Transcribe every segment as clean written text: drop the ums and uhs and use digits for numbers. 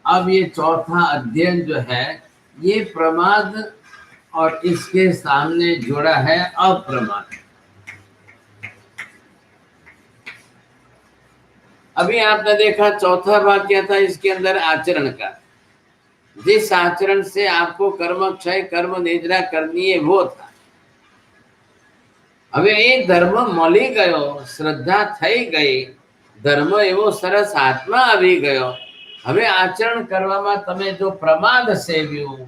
अब ये चौथा अध्ययन जो है ये प्रमाद और इसके सामने जोड़ा है अप्रमाद। अभी आपने देखा चौथा भाग क्या था, इसके अंदर आचरण का, जिस आचरण से आपको कर्म क्षय कर्म निद्रा करनी है वो था। હવે એ ધર્મ મળી ગયો, શ્રદ્ધા થઈ ગઈ, ધર્મ એવો સરસ આત્મા આવી ગયો। હવે આચરણ કરવામાં તમે જો પ્રમાદ સેવ્યું,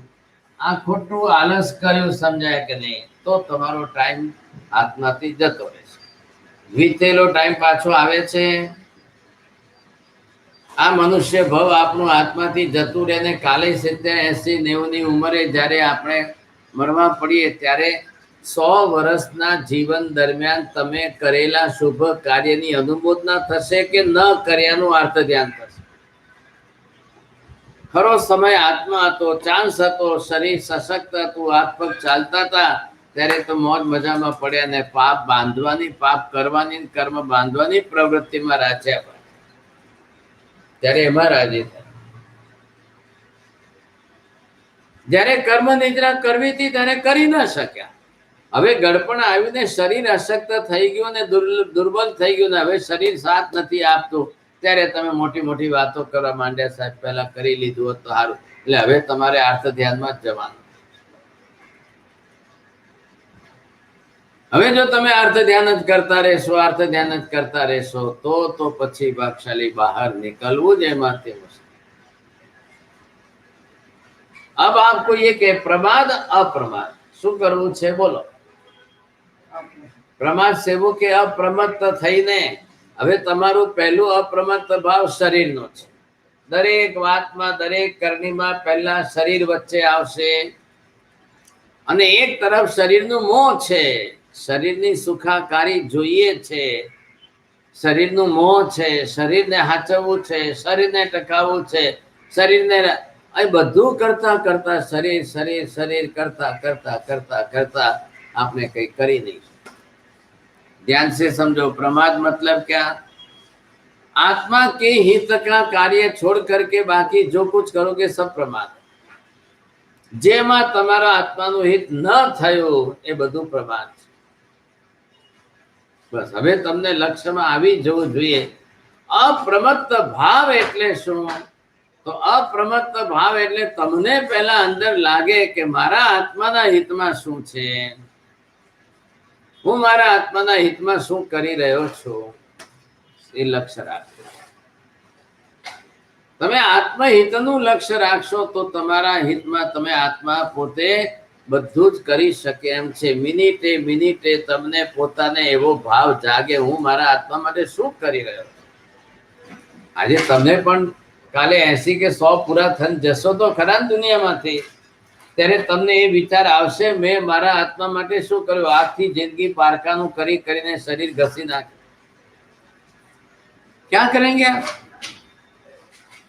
આ ખોટું આલસ કર્યું, સમજાય કે નહીં, તો તમારો ટાઈમ આત્માથી જતો રહેશે। વીતેલો ટાઈમ પાછો આવે છે? આ મનુષ્ય ભવ આપણું આત્માથી જતું રહે ને કાલે 70, 80, 90 ની ઉંમરે જ્યારે આપણે મરવા પડીએ ત્યારે 100 વર્ષના જીવન દરમિયાન તમે કરેલા શુભ કાર્યની અનુમોદના થશે કે ન કર્યાનું અર્થ ધ્યાન થશે? ખરો સમય આત્મા હતો, ચાન્સ હતો, શરીર સશક્ત હતું, હાથ પગ ચાલતા હતા, ત્યારે તો મોજ મજામાં પડ્યા ને પાપ બાંધવાની, પાપ કરવાની, કર્મ બાંધવાની પ્રવૃત્તિમાં રાચ્યા, ત્યારે એમાં રાજી થાય। જ્યારે કર્મ નિદ્રા કરવી હતી ત્યારે કરી ન શક્યા। હવે ગડપણ આવીને શરીર અશક્ત થઈ ગયું ને દુર્બલ થઈ ગયું ને હવે શરીર સાથ નથી આપતું, ત્યારે તમે મોટી મોટી વાતો કરવા માંડ્યા, સાહેબ પહેલા કરી લીધું હોત તો સારું। એટલે હવે તમારે આર્થ ધ્યાનમાં જ જવાનું। હવે જો તમે અર્થ ધ્યાન જ કરતા રહેશો, અર્થ ધ્યાન જ કરતા રહેશો તો પછી ભાગશાળી બહાર નીકળવું જ એમાંથી મુશ્કેલ। अब आपको ये કે પ્રમાદ અપ્રમાદ શું કરવું છે બોલો? પ્રમાદ સેવું કે અપ્રમત્ત થઈને હવે તમારું પહેલું અપ્રમત્ત ભાવ શરીરનો છે। દરેક વાતમાં, દરેક કરણીમાં પહેલા શરીર વચ્ચે આવશે અને એક તરફ શરીરનું મોહ છે, શરીરની સુખાકારી જોઈએ છે, શરીરનું મોહ છે, શરીરને હાચવવું છે, શરીરને ટકાવવું છે, શરીરને આ બધું કરતા કરતા શરીર શરીર શરીર કરતા કરતા કરતા કરતા आपने कहीं करी नहीं। ध्यान से समझो, प्रमाद मतलब क्या? आत्मा के हित का कार्य छोड़ करके बाकी जो कुछ करोगे सब प्रमाद। जेमा તમારા આત્માનું હિત ન થયું એ બધું પ્રમાદ છે। બસ હવે તમને લક્ષ્યમાં આવી જવું જોઈએ। અપ્રમત્ત ભાવ એટલે શું? તો અપ્રમત્ત ભાવ એટલે તમને પહેલા અંદર લાગે કે મારા આત્માના હિતમાં શું છે, હું મારા આત્માના હિતમાં શું કરી રહ્યો છું, એ લક્ષ્ય રાખજો। તમે આત્મહિતનું લક્ષ્ય રાખશો તો તમારા હિતમાં તમે આત્મા પોતે બધું જ કરી શકે એમ છે। મિનિટે મિનિટે તમને પોતાને એવો ભાવ જાગે, હું મારા આત્મા માટે શું કરી રહ્યો છું। આજે તમે પણ કાલે 80 કે 100 પૂરા થઈને જશો તો ખરા દુનિયામાંથી, ત્યારે તમને એ વિચાર આવશે મેં મારા આત્મા માટે શું કર્યું। આખી જિંદગી પારકાનું કરી કરીને શરીર ઘસી નાખે, क्या करेंगे आप?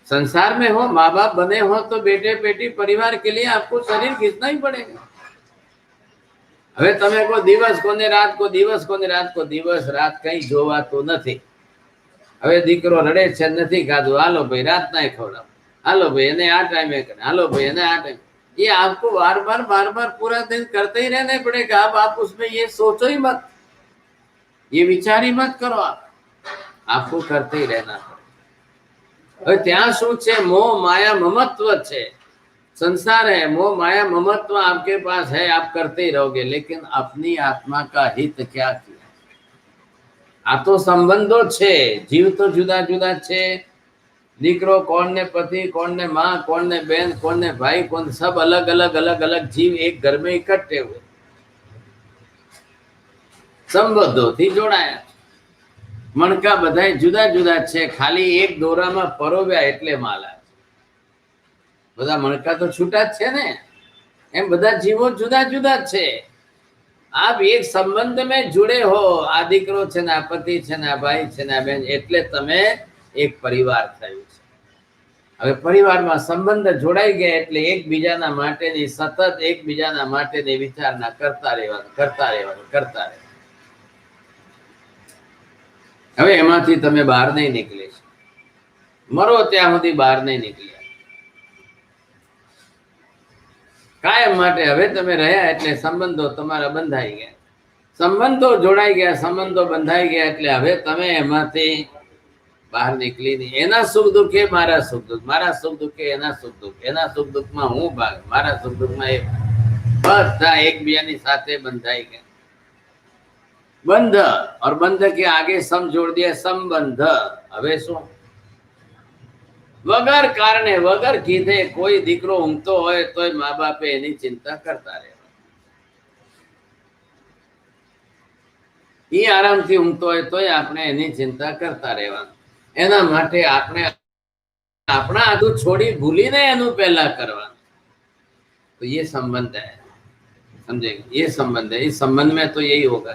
संसार में हो, माँ बाप बने हो तो बेटे बेटी परिवार के लिए आपको शरीर घिसना ही पड़ेगा। હવે તમે કો દિવસ કોને રાત, કો દિવસ કોને રાત, કો દિવસ રાત કઈ જોવાતું નથી। હવે દીકરો રડે છે નથી ખાધું, હાલો ભાઈ રાત ના ખવડાવો, હાલો भाई એને આ ટાઈમે કરે, હાલો भाई એને આ ટાઈમ, ये आपको बार बार पूरा दिन करते ही रहना पड़ेगा। अब आप उसमें ये सोचो ही मत, ये विचार ही मत करो, आपको करते ही रहना पड़ेगा। હવે ત્યાં શું છે? મોહ માયા મમत्व છે, संसार है, मोह माया ममत्व आपके पास है, आप करते ही रहोगे, लेकिन अपनी आत्मा का हित क्या किया? आ तो संबंधों छे, जीव तो जुदा जुदा छे, दीकरो कोण ने पति, कोण ने माँ, कोण ने बहन, कोण ने भाई, कोण सब अलग अलग अलग अलग जीव एक घर में इकट्ठे हुए, संबंधों थी जोड़ाया। मणका बधाय जुदा जुदा छे, खाली एक दोराમાં પરોવ્યા એટલે માલા। બધા મણકા તો છૂટા જ છે ને, એમ બધા જીવો જુદા જુદા છે। આપ એક સંબંધ में जुड़े हो, આ દીકરો છે ને, આ પતિ છે ને, આ ભાઈ છે ને, આ બહેન, એટલે તમે એક પરિવાર થયું છે। હવે પરિવારમાં સંબંધ જોડાઈ ગયા એટલે એકબીજાના માટેની સતત એકબીજાના માટેની વિચારણા કરતા રહેવાનું, કરતા રહેવાનું, કરતા રહેવાનું। હવે એમાંથી તમે બહાર નહીં નીકળી, મરો ત્યાં સુધી બહાર નહીં નીકળ્યા। કાયમ માટે હવે તમે રહ્યા એટલે સંબંધો તમારા બંધાઈ ગયા, સંબંધો જોડાઈ ગયા, સંબંધો બંધાઈ ગયા એટલે હવે તમે એમાંથી બહાર નીકળી નહીં. એના સુખ દુઃખે મારા સુખ દુઃખ, મારા સુખ દુઃખે એના સુખ દુઃખ, એના સુખ દુઃખમાં હું ભાગ, મારા સુખ દુઃખમાં એ, બધા એકબીજાની સાથે બંધાઈ ગયા. બંધ और बंध के आगे सम जोड़ दिया संबंध. હવે શું? વગર કારણે વગર કીધે કોઈ દીકરો ઊંઘતો હોય તોય મા બાપે એની ચિંતા કરતા રહે. એ આરામથી ઊંઘતો હોય તોય આપણે એની ચિંતા કરતા રહેવાનું. એના માટે આપણે આપણા આદુ છોડી ભૂલીને એનું પહેલા કરવાનું. तो ये संबंध है, समझे? ये संबंध है. इस संबंध में तो यही होगा.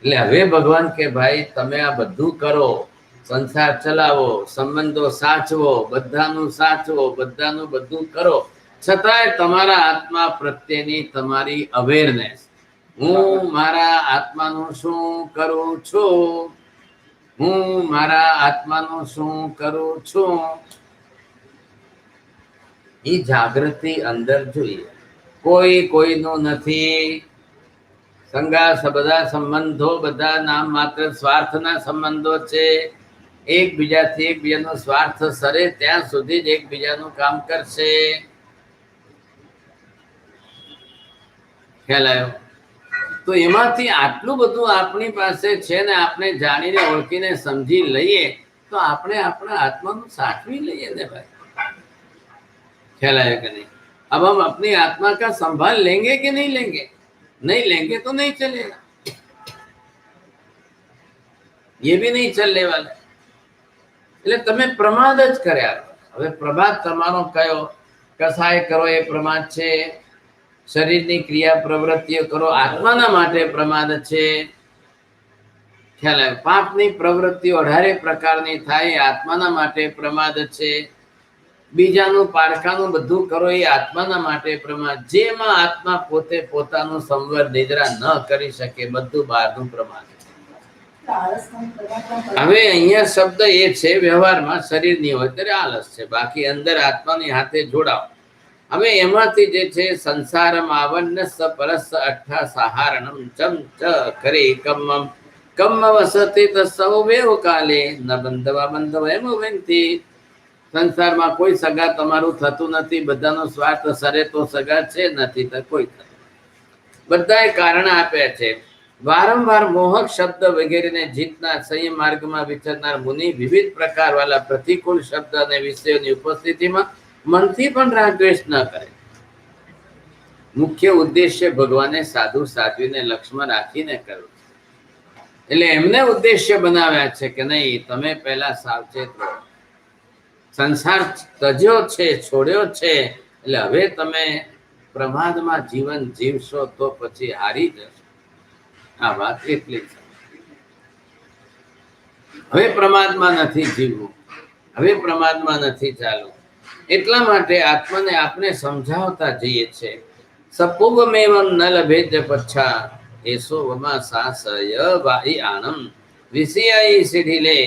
એટલે હવે ભગવાન કે ભાઈ તમે આ બધું કરો, સંસાર ચલાવો, સંબંધો સાચવો, બધાનું સાચવો, બધાનું બધું કરો, છતાંય તમારા આત્મા પ્રત્યેની તમારી અવેરનેસ, હું મારા આત્માનું શું કરું છું, હું મારા આત્માનું શું કરું છું, એ જાગૃતિ અંદર જોઈએ. કોઈ કોઈનું નથી. સંઘર્ષ, બધા સંબંધો બધા નામ માત્ર સ્વાર્થના સંબંધો છે. એકબીજાથી એકબીજાનો સ્વાર્થ સરે ત્યાં સુધી જ એકબીજાનું કામ કરશે. ખ્યાલ આવ્યો? તો એમાંથી આટલું બધું આપણી પાસે છે ને આપણે જાણીને ઓળખીને સમજી લઈએ તો આપણે આપણા આત્માનું સાચવી લઈએ ને ભાઈ. ખ્યાલ આવ્યો કે नहीं? अब हम अपनी आत्मा का संभाल लेंगे कि नहीं लेंगे? नहीं लेंगे तो नहीं चलेगा, ये भी नहीं चलने वाला. એટલે તમે પ્રમાદ જ કર્યા. હવે પ્રમાદ તમારો કયો? કસાય કરો એ પ્રમાદ છે, શરીરની ક્રિયા પ્રવૃત્તિઓ કરો આત્માના માટે પ્રમાદ છે. ખ્યાલ આવે? પાપની પ્રવૃત્તિઓ 18 પ્રકારની થાય આત્માના માટે પ્રમાદ છે. બીજાનું પારખાનું બધું કરો એ આત્માના માટે પ્રમાદ. જેમાં આત્મા પોતે પોતાનું સંવર નિદ્રા ન કરી શકે બધું બહારનું પ્રમાદ. હવે અહીંયા શબ્દ એ છે વ્યવહારમાં શરીરની હોય ત્યારે આલસ છે, બાકી અંદર આત્માની હાથે જોડાવ. હવે એમાંથી જે છે સંસારમાં આવન્ન સ પરસ અઠ્ઠા સહારણમ ચમ ચ કરે કમ્મમ કમ્મ વસતિ તસવ વેવ કાલે ન બંધવા બંધવ એમ વેંતી. સંસારમાં કોઈ સગા તમારું થતું નથી, બધાનો સ્વાર્થ સરે તો સગા છે, નથી તો કોઈ બધાએ કારણ આપ્યા છે. વારંવાર મોહક શબ્દ વગેરેને જીતનાર સંયમ માર્ગમાં વિચરનાર મુનિ વિવિધ પ્રકાર વાળા પ્રતિકૂળ શબ્દ અને વિષયોની ઉપસ્થિતિમાં મનથી પણ રાગદ્વેષ ન કરે. મુખ્ય ઉદ્દેશ્ય ભગવાને સાધુ સાધ્વીને લક્ષ્યમાં રાખીને કર્યું. એટલે એમને ઉદ્દેશ્ય બનાવ્યા છે કે નહીં તમે પહેલા સાવચેત રહો. સંસાર તજ્યો છે, છોડ્યો છે, એટલે હવે તમે પ્રમાદમાં જીવન જીવશો તો પછી હારી જશો. આ વાત એટલી છે. હવે પ્રમાદમાં નથી જીવવું, હવે પ્રમાદમાં નથી ચાલવું. એટલા માટે આત્માને આપણે સમજાવતા જઈએ છે. સપૂગમેવમ ન લભેજ પચ્છા એસો વમા સાસય વાહી આનમ વિષયાઈ સિઢીલે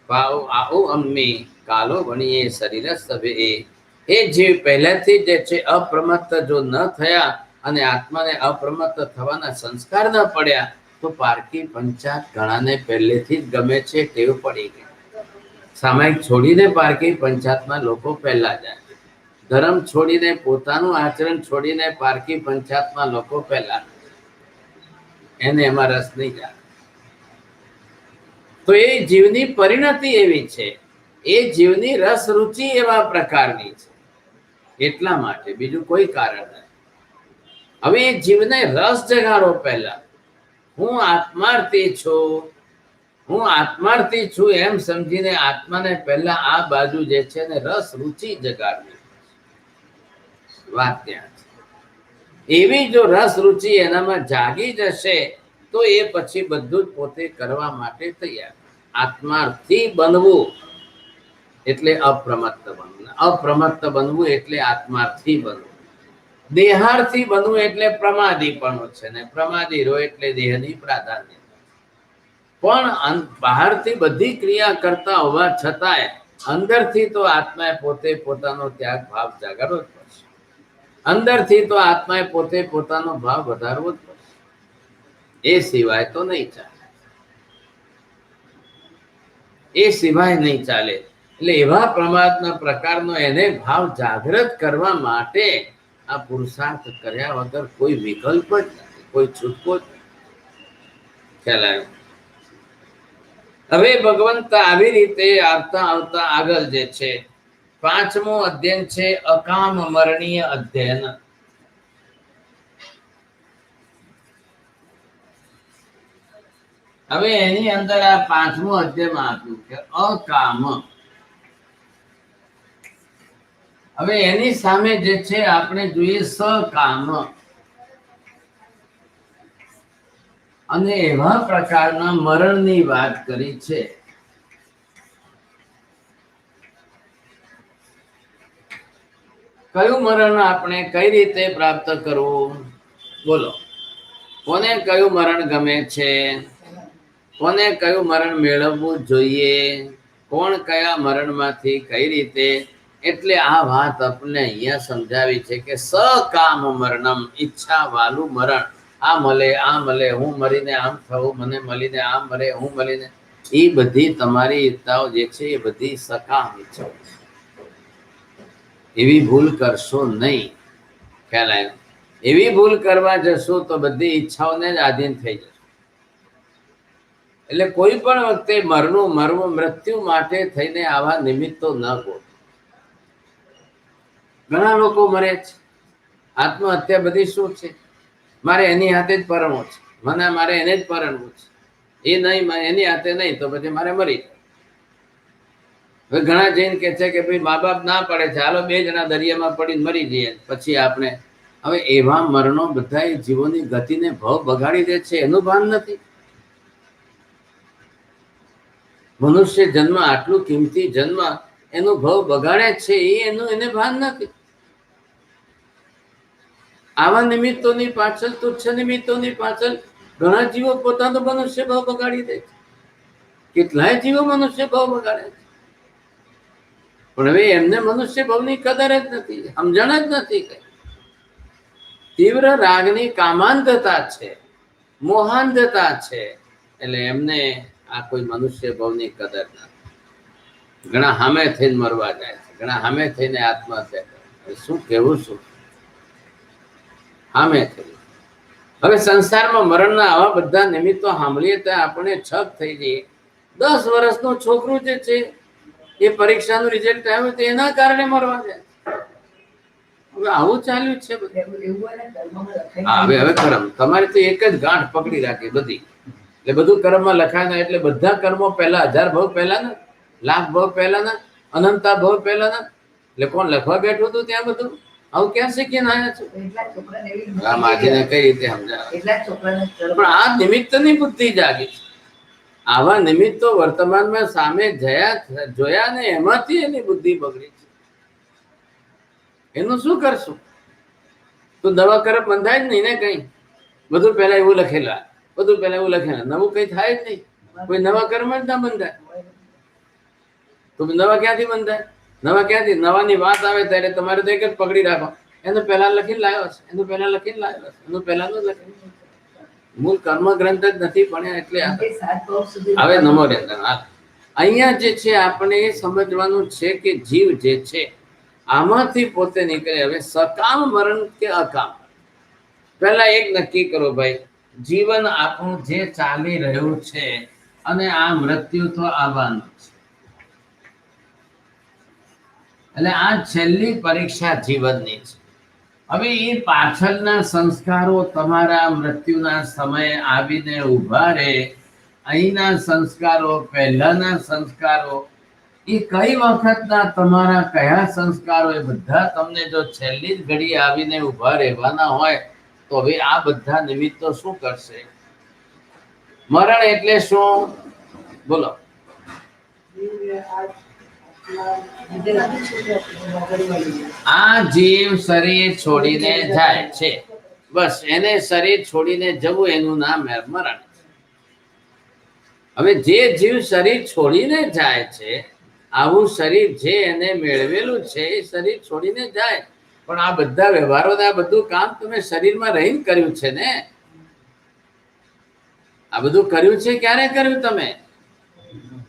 પાઉ આઉ અમ્મી કાલો ભણીએ શરીર સભે. એ જીવ પહેલાથી જે છે અપ્રમત્ત જો ન થયા અને આત્માને અપ્રમત્ત થવાના સંસ્કાર ન પડ્યા તો પારકી પંચાત ઘણાને પહેલેથી જ ગમે છે, ટેવ પડી ગઈ. સામાયિક છોડીને પારકી પંચાતમાં લોકો પહેલા જાય. ધર્મ છોડીને પોતાનું આચરણ છોડીને પારકી પંચાતમાં લોકો પહેલા, એને એમાં રસ નહીં જાય. તો એ જીવની પરિણતિ એવી છે, એ જીવની રસ રુચિ એવા પ્રકારની છે. એટલા માટે બીજું કોઈ કારણ નથી. હવે એ જીવને રસ જગાડો. પહેલા હું આત્માર્થી છું, હું આત્માર્થી છું એમ સમજીને આત્માને પહેલા આ બાજુ જે છે ને રસ રુચિ જગાડવી. વાત ત્યાં છે. એવી જો રસ રુચિ એનામાં જાગી જશે તો એ પછી બધું જ પોતે કરવા માટે તૈયાર. આત્માર્થી બનવું એટલે અપ્રમત્ત બનવું, અપ્રમત્ત બનવું એટલે આત્માર્થી બનવું. દેહાર્થી બનવું એટલે પ્રમાદીપણું છે ને પ્રમાદી રહો એટલે દેહની પ્રાધાન્ય. પણ બહારથી બધી ક્રિયા કરતા હોવા છતાંય અંદરથી તો આત્માએ પોતે પોતાનો ત્યાગ ભાવ જાગરવો જ પડશે. અંદરથી તો આત્માએ પોતે પોતાનો ભાવ વધારવો જ પડશે, એ સિવાય તો નહીં ચાલે, એ સિવાય નહીં ચાલે. એટલે એવા પ્રમાદના પ્રકારનો એને ભાવ જાગૃત કરવા માટે આ પુરુષાર્થ કર્યા વગર કોઈ વિકલ્પ જ નથી, કોઈ છૂટકો જ નથી. ખ્યાલ આવ્યો? હવે ભગવંત આવી રીતે આવતા આવતા આગળ જે છે 5મો અધ્યયન છે અકામ મરણીય અધ્યયન. હવે એની અંદર આ 5મો અધ્યાયમાં આપ્યું કે અકામ. હવે એની સામે જે છે આપણે જોઈએ સકામ, અને એવા પ્રકારના મરણની વાત કરી છે. કયું મરણ આપણે કઈ રીતે પ્રાપ્ત કરવું? બોલો, કોને કયું મરણ ગમે છે? કોને કયું મરણ મેળવવું જોઈએ? કોણ કયા મરણમાંથી કઈ રીતે? એટલે આ વાત આપણે અહીંયા સમજાવી છે કે સકામ મરણમ, ઈચ્છા વાલું મરણ. આ મળે, હું મરીને આમ થવું, મને મળીને આમ મરે, હું મળીને, એ બધી તમારી ઈચ્છાઓ જે છે એ બધી સકામ ઈચ્છાઓ. એવી ભૂલ કરશો નહીં. ખ્યાલ આવ્યો? એવી ભૂલ કરવા જશો તો બધી ઈચ્છાઓને જ આધીન થઈ જશે. એટલે કોઈ પણ વખતે મરવું મૃત્યુ માટે થઈને આવા નિમિત્તો ન ગોઠવો. ઘણા લોકો મરે છે, આત્મહત્યા બધી શું છે? મારે એની હાથે જ પરણવું છે, મારે એને જ પરણવું છે, એ નહીં એની હાથે નહીં તો પછી મારે મરી જાય. હવે ઘણા જઈને કે છે કે ભાઈ મા બાપ ના પડે છે, હાલો 2 જણા દરિયામાં પડીને મરી જઈએ. પછી આપણે હવે એવા મરણો બધા જીવોની ગતિને ભાવ બગાડી દે છે, એનું ભાન નથી. મનુષ્ય જન્મ આટલું કિંમતી જન્મ એનું ભાવ બગાડે છે, એને ભાન નથી. આવા નિમિત્તોની પાછળ, તુચ્છ નિમિત્તોની પાછળ ઘણા જીવો પોતાનો મનુષ્ય ભાવ બગાડી દે છે. કેટલાય જીવો મનુષ્ય ભાવ બગાડે છે, પણ હવે એમને મનુષ્ય ભાવની કદર જ નથી, સમજણ જ નથી. કઈ તીવ્ર રાગની કામાંધતા છે, મોહાંધતા છે, એટલે એમને આ કોઈ મનુષ્ય ભાવની કદર નથી. ઘણા હામે થઈને મરવા જાય છે, ઘણા હામે થઈને આત્મહત્યા કરે. શું કેવું? શું હામે થઈ? હવે સંસારમાં મરણના આવા બધા નિમિત્તો સાંભળીએ તો આપણે છક થઈ જઈએ. 10 વર્ષનું છોકરું જે છે એ પરીક્ષાનું રિઝલ્ટ આવ્યું તો એના કારણે મરવા જાય. હવે આવું ચાલ્યું છે બધું. હવે કર્મ તમારે તો એક જ ગાંઠ પકડી રાખી બધી, એટલે બધું કર્મમાં લખાય. એટલે બધા કર્મો પહેલા 1000 ભાવ પહેલાના, લાખ ભાવ પહેલાના, અનંતા ભાવ પહેલાના. એટલે કોણ લખવા બેઠું હતું ત્યાં બધું? આવું ક્યાં શીખીને આવ્યા છો? આ માજીને કઈ રીતે સમજાવે? પણ આ નિમિત્તની બુદ્ધિ જાગી છે. આવા નિમિત્તો વર્તમાનમાં સામે જોયા ને એમાંથી એની બુદ્ધિ બગડી છે. એનું શું કરશું? તો દવા કરપ બંધાય જ નહીં ને કઈ. બધું પહેલા એવું લખેલા, બધું પહેલા એવું લખેલા, નવું કઈ થાય જ નહીં. કોઈ નવા કર્મ જ ના બંધાય તો નવા ક્યાંથી બંધાય? નવાની વાત આવે ત્યારે તમારે તો એક જ પકડી રાખો, એનું પહેલા લખીને લાવ્યો છે, એનું પહેલા લખીને લાવ્યો છે, એનું પહેલાનું લખીને. મૂળ કર્મ ગ્રંથ જ નથી ભણ્યા એટલે. હવે નમો અહીંયા જે છે આપણે એ સમજવાનું છે કે જીવ જે છે આમાંથી પોતે નીકળે. હવે સકામ મરણ કે અકામ, પહેલા એક નક્કી કરો ભાઈ, જીવન આપણું જે ચાલી રહ્યું છે અને આ મૃત્યુ તો આવવાનું છે. એટલે આ છેલ્લી પરીક્ષા જીવનની છે. હવે એ પાછળના સંસ્કારો તમારા મૃત્યુના સમયે આવીને ઉભા રહે. અહીંના સંસ્કારો, પહેલાના સંસ્કારો, એ કઈ વખતના તમારા કયા સંસ્કારો, એ બધા તમને જો છેલ્લી જ ઘડી આવીને ઉભા રહેવાના હોય તો હવે આ બધા નિમિત્તો શું કરશે? મરણ એટલે શું? બોલો. આ જીવ શરીર છોડીને જાય છે, બસ એને શરીર છોડીને જવું એનું નામ મરણ. હવે જે જીવ શરીર છોડીને જાય છે, આવું શરીર જે એને મેળવેલું છે એ શરીર છોડીને જાય. પણ આ બધા વ્યવહારો ને આ બધું કામ તમે શરીરમાં રહીને કર્યું છે ને. આ બધું કર્યું છે ક્યારે કર્યું તમે?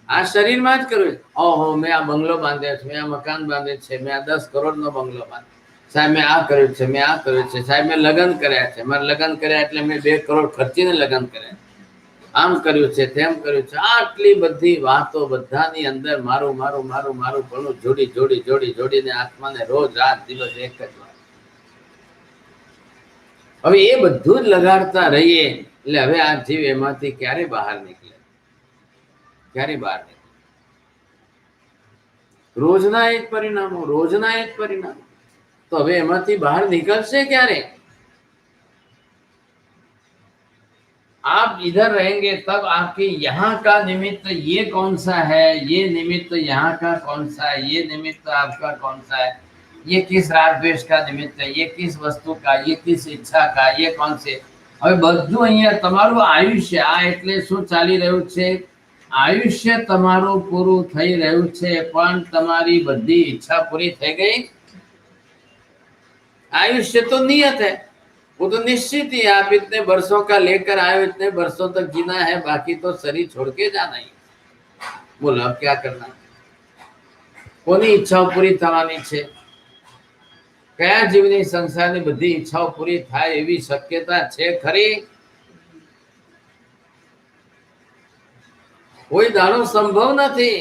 આ શરીરમાં જ કર્યું. ઓહો, મેં આ બંગલો બાંધ્યો છે, મેં આ મકાન બાંધે છે, મેં આ 10 કરોડનો બંગલો બાંધ્યો, સાહેબ મેં આ કર્યું છે, મેં આ કર્યું છે, સાહેબ મેં લગ્ન કર્યા છે, મારે લગ્ન કર્યા એટલે મેં 2 કરોડ ખર્ચીને લગ્ન કર્યા, આમ કર્યું છે, તેમ કર્યું છે. આટલી બધી વાતો બધાની અંદર મારું મારું મારું મારું ઘણું જોડી જોડી જોડી જોડીને આત્માને રોજ રાત દિવસ એક જ વાત. હવે એ બધું જ લગાડતા રહીએ એટલે હવે આ જીવ એમાંથી ક્યારે બહાર નીકળે? ક્યારે બહાર નીકળે? રોજના એક પરિણામો, રોજના એક પરિણામો. તો હવે એમાંથી બહાર નીકળશે ક્યારે? आप इधर रहेंगे तब आपके यहाँ का निमित्त ये कौन सा है, ये निमित्त यहाँ का कौन सा है, ये निमित्त आपका कौन सा है, ये किस राग द्वेष का निमित्त है, ये किस वस्तु का, ये किस इच्छा का, ये कौन से. હવે બધું અહીંયા તમારું આયુષ્ય, આ એટલે શું ચાલી રહ્યું છે? આયુષ્ય તમારું પૂરું થઈ રહ્યું છે, પણ તમારી બધી ઈચ્છા પૂરી થઈ ગઈ? आयुष्य तो नियत है, वो तो निश्चित ही. आप इतने वर्षों का लेकर आए हो, इतने वर्षों तक जीना है, बाकी तो शरीर छोड़ के जाना ही. बोलो अब क्या करना? कोनी इच्छाओं पूरी थवानी छे? कया जीवनी संसाરની બધી ઈચ્છાઓ પૂરી થાય એવી શક્યતા છે ખરી? कोई दानो संभव नहीं.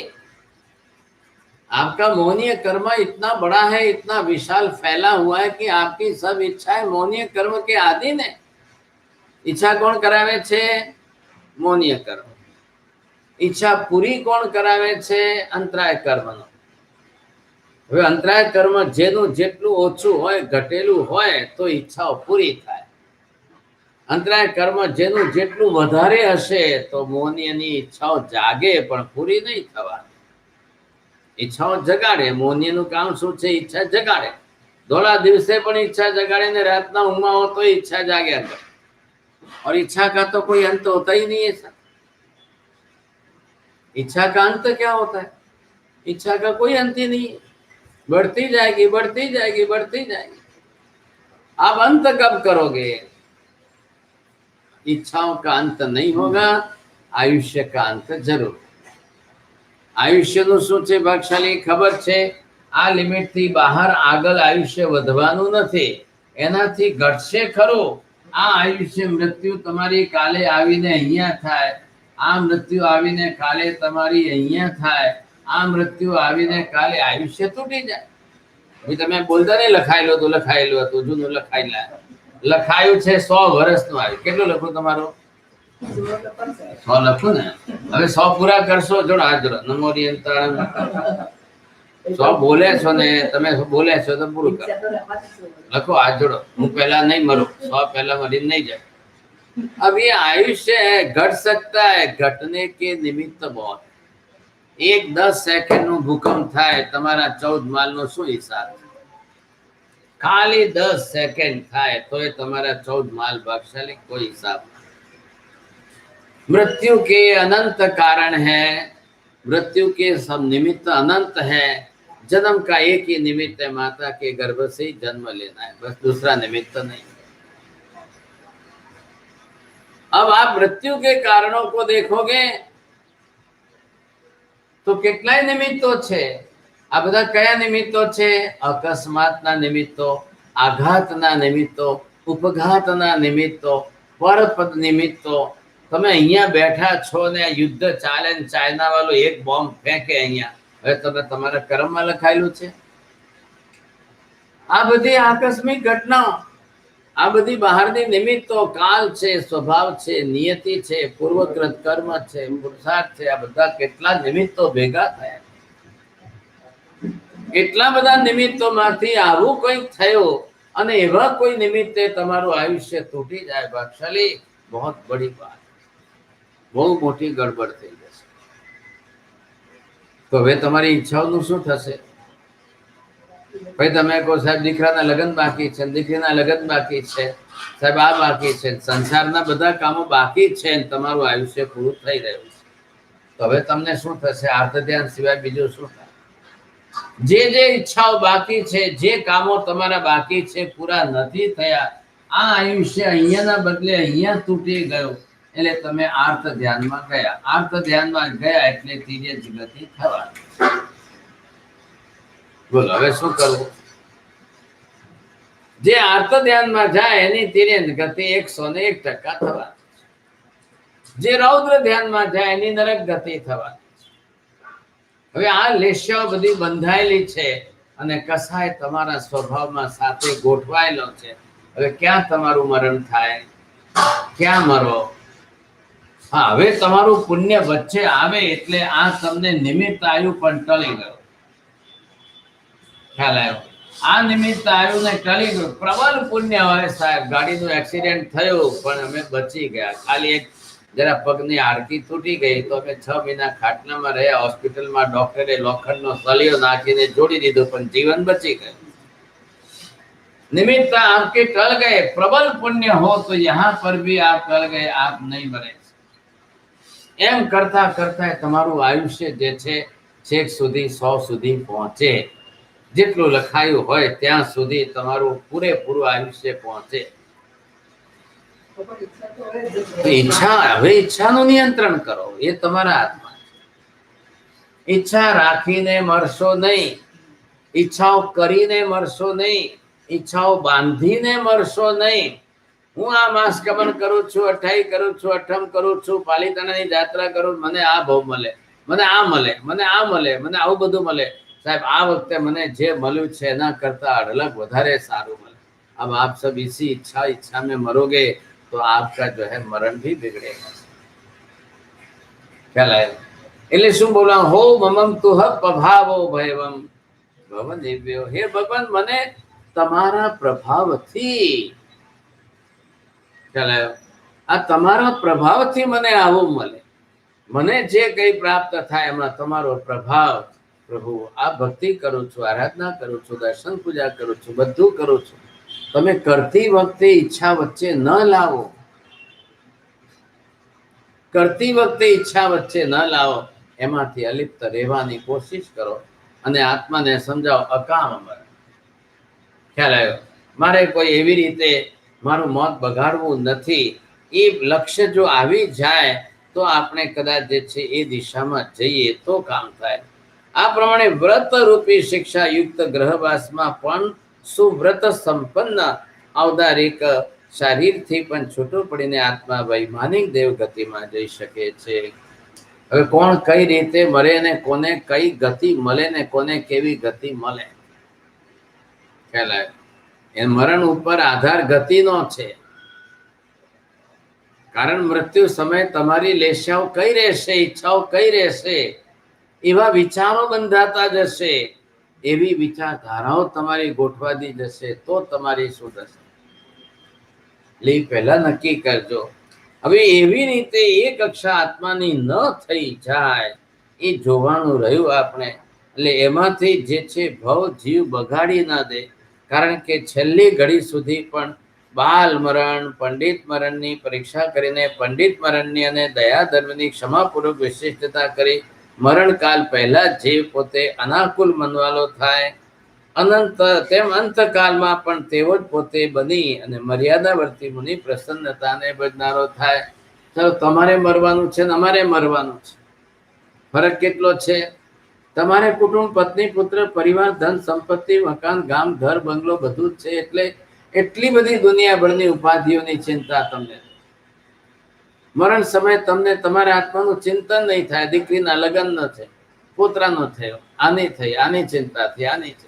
आपका मोहनीय कर्म इतना बड़ा है, इतना विशाल फैला हुआ है कि आपकी सब इच्छाएं मोहनीय कर्म के अधीन है. इच्छा कौन करावे छे? मोहनीय कर्म. इच्छा पूरी कौन करावे छे? अंतराय कर्मनो. હવે અંતરાય કર્મ જેનું જેટલું ઓછું હોય, ઘટેલું હોય તો ઈચ્છાઓ પૂરી થાય. અંતરાય કર્મ જેનું જેટલું વધારે હશે તો મોહનીયની ઈચ્છાઓ જાગે પણ પૂરી નહીં થવાની. ઈચ્છાઓ જગાડે. મોહનીયનું કામ શું છે? ઈચ્છા જગાડે. ધોળા દિવસે પણ ઈચ્છા જગાડે ને રાતના ઊંઘમાં હો તો ઈચ્છા જાગ્યા કરે. और इच्छा का तो कोई अंत होता ही नहीं है सर. इच्छा का अंत क्या होता है? इच्छा का कोई अंत ही नहीं है. बढ़ती जाएगी, बढ़ती जाएगी, बढ़ती जाएगी. आप अंत कब करोगे? इच्छाओं का अंत नहीं होगा, आयुष्य का अंत जरूर. आयुष्यનું શું છે ભાગશાલી? ખબર છે આ લિમિટથી બહાર આગળ આયુષ્ય વધવાનું નથી, એનાથી ઘટશે ખરું. આ આયુષ્ય મૃત્યુ તમારી કાલે આવીને અહીંયા થાય, આ મૃત્યુ આવીને કાલે તમારી અહીંયા થાય, આ મૃત્યુ આવીને કાલે આયુષ્ય તૂટી જાય. ભાઈ તમે બોલતા નહીં લખાયેલું હતું, લખાયેલું હતું, જૂનું લખાયેલા લખાયું છે 100 વર્ષનું આવ્યું. કેટલું લખું તમારું? 100 લખું ને. હવે 100 પૂરા કરશો. જોડો હાથ જોડો. નમો રિયંતાણમ. 100 બોલે છો ને તમે, બોલે છો તો પૂરું કરો. લખો હાથ જોડો. હું પહેલા નહીં મરું, 100 પહેલા મરી नहीं जाए. अब ये आयुष्य है, घट सकता है. घटने के निमित्त बहुत. 1-10 સેકન્ડ નું ભૂકંપ થાય, તમારા 14 માલનો શું હિસાબ? ખાલી 10 સેકન્ડ થાય તો એ તમારા 14 માલ ભાગશાલી, कोई हिसाब. मृत्यु के अनंत कारण है, मृत्यु के सब निमित्त अनंत है. जन्म का एक ही निमित्त है, माता के गर्भ से ही जन्म लेना है, बस दूसरा निमित्त नहीं. अब आप मृत्यु के कारणों को देखोगे तो કેટલાય નિમિત્તો છે. આ બધા કયા નિમિત્તો છે? અકસ્માતના નિમિત્તો, આઘાતના નિમિત્તો, ઉપઘાતના નિમિત્તો, પરપદ નિમિત્તો. તમે અહીંયા બેઠા છો ને યુદ્ધ ચાલે ને ચાઇના વાળો એક બોમ્બ ફેંકે અહીંયા, હવે તમે તમારા કર્મમાં લખાયેલું છે? આ બધી આકસ્મિક ઘટનાઓ, આ બધી બહારની નિમિત્તો, કાલ છે, સ્વભાવ છે, નિયતિ છે, પૂર્વકૃત કર્મ છે, પુરુષાર્થ છે. આ બધા કેટલા નિમિત્તો ભેગા થયા. એટલા બધા નિમિત્તોમાંથી આવું કંઈક થયું અને એવા કોઈ નિમિત્તે તમારું આયુષ્ય તૂટી જાય ભાગશાલી, बहुत बड़ी बात. બહુ મોટી ગડબડ થઈ જશે. તો હવે તમારી ઈચ્છાઓનું શું થશે? ભાઈ તમે કહો સાહેબ દીકરાના લગ્ન બાકી છે, દીકરીના લગ્ન બાકી છે, સાહેબ આ બાકી છે, સંસારના બધા કામો બાકી છે, તમારું આયુષ્ય પૂરું થઈ રહ્યું છે. તો હવે તમને શું થશે? આર્ત ધ્યાન સિવાય બીજું શું થાય? જે ઈચ્છાઓ બાકી છે, જે કામો તમારા બાકી છે, પૂરા નથી થયા, આ આયુષ્ય અહીંયાના બદલે અહીંયા તૂટી ગયું, એટલે તમે આર્ત ધ્યાનમાં ગયા. આર્ત ધ્યાનમાં ગયા એટલે ત્રીજે ગતિ થવાની. બોલો હવે શું કરવું? જે આર્ત ધ્યાનમાં જાય એની તીર્ય ગતિ 101% થવાની. જે રૌદ્ર ધ્યાનમાં જાય એની નરક ગતિ થવાની. હવે આ લેશ્યાઓ બધી બંધાયેલી છે અને કસાય તમારા સ્વભાવમાં સાથે ગોઠવાયેલો છે. હવે ક્યાં તમારું મરણ થાય, ક્યાં મરો? હા, હવે તમારું પુણ્ય વચ્ચે આવે એટલે આ તમને નિમિત્ત આયુ પણ ટળી ગયો. ખ્યાલ આવ્યો? આ નિમિત્ત આયુ ને ટળી ગયું. પ્રબળ પુણ્ય હોય સાહેબ, ગાડીનું એક્સિડન્ટ થયું પણ અમે બચી ગયા. ખાલી એક જરા પગની હાડકી તૂટી ગઈ તો અમે 6 મહિના ખાટલામાં રહ્યા. હોસ્પિટલમાં ડોક્ટરે લોખંડનો સળિયો નાખીને જોડી દીધો પણ જીવન બચી ગયું. निमित्त आपके टल गए. प्रबल पुण्य हो तो यहाँ पर भी आप टल गए, आप नहीं बने. એમ કરતા કરતા તમારું આયુષ્ય જે છે છેક સુધી 100 સુધી પહોંચે. જેટલું લખાયું હોય ત્યાં સુધી તમારું પૂરેપૂરું આયુષ્ય પહોંચે. ઈચ્છાનું નિયંત્રણ કરો, એ તમારા હાથમાં. ઈચ્છા રાખીને મરશો નહીં, ઈચ્છાઓ કરીને મરશો નહીં, ઈચ્છાઓ બાંધીને મરશો નહીં. હું આ માસ ગમન કરું છું, 28 કરું છું, 8મ કરું છું, પાલિતાણાની જાત્રા કરું, મને આ ભાવ મળે, મને આ મળે, મને આ મળે, મને આવું બધું મળે. સાહેબ આ વખતે મને જે મળ્યું છે એના કરતા અઢળક વધારે સારું મળે. अब आप सब इसी इच्छा में मरोगे तो आपका जो है मरण भी बिगड़ेगा. ख्याल आया? એટલે શું બોલા? હો મમમ તુહ પ્રભાવો ભયવમ ભવન દિવ્યો. હે ભગવાન, મને તમારા પ્રભાવથી, ખ્યાલ આવ્યો? આ તમારા પ્રભાવથી મને આવું મળે. મને જે કંઈ પ્રાપ્ત થાય એમાં તમારો પ્રભાવ. પ્રભુ, આ ભક્તિ કરું છું, આરાધના કરું છું, દર્શન પૂજા કરું છું, બધું કરું છું. તમે કરતી વખતે ઈચ્છા વચ્ચે ન લાવો, કરતી વખતે ઈચ્છા વચ્ચે ન લાવો. એમાંથી અલિપ્ત રહેવાની કોશિશ કરો અને આત્માને સમજાવો અકામ અમર. ખ્યાલ આવ્યો? મારે કોઈ એવી રીતે મારું મોત બગાડવું નથી. એ લક્ષ્ય જો આવી જાય તો આપણે કદાચ જે છે એ દિશામાં જઈએ તો કામ થાય. આ પ્રમાણે વ્રત રૂપી શિક્ષા યુક્ત ગ્રહવાસમાં પણ સુવ્રત સંપન્ન ઔદારિક શરીરથી પણ છૂટો પડીને આત્મા વૈમાનિક દેવગતિમાં જઈ શકે છે. હવે કોણ કઈ રીતે મરે ને કોને કઈ ગતિ મળે ને કોને કેવી ગતિ મળે, ખ્યાલ આવે? એ મરણ ઉપર આધાર ગતિનો છે. કારણ મૃત્યુ સમય તમારી લેશ્યાઓ કઈ રહેશે, ઈચ્છાઓ કઈ રહેશે, એવા વિચારો બંધાતા જશે, એવી વિચારધારાઓ તમારી ગોઠવાતી જશે તો તમારી શું થશે એટલે પહેલા નક્કી કરજો. હવે એવી રીતે એ કક્ષા આત્માની ન થઈ જાય એ જોવાનું રહ્યું આપણે. એટલે એમાંથી જે છે ભવ જીવ બગાડી ના દે. કારણ કે છેલ્લી ઘડી સુધી પણ બાલ મરણ, પંડિત મરણની પરીક્ષા કરીને પંડિત મરણની અને દયા ધર્મની ક્ષમાપૂર્વક વિશિષ્ટતા કરી મરણકાલ પહેલા જે પોતે અનાકુલ મનવાલો થાય, અનંત તેમ અંતકાલમાં પણ તેવો જ પોતે બની અને મર્યાદાવર્તી મુનિ પ્રસન્નતાને ભજનારો થાય. ચાલો, તમારે મરવાનું છે ને અમારે મરવાનું છે. ફરક કેટલો છે? તમારે કુટુંબ, પત્ની, પુત્ર, પરિવાર, ધન સંપત્તિ, મકાન, ગામ, ઘર, બંગલો બધું જ છે. એટલે એટલી બધી દુનિયાભરની ઉપાધિઓની ચિંતા તમને. મરણ સમયે તમને તમારા આત્માનું ચિંતન નહીં થાય. દીકરીના લગ્ન ન છે, પુત્રનો થયો, આની થઈ, આની ચિંતા થઈ, આની છે.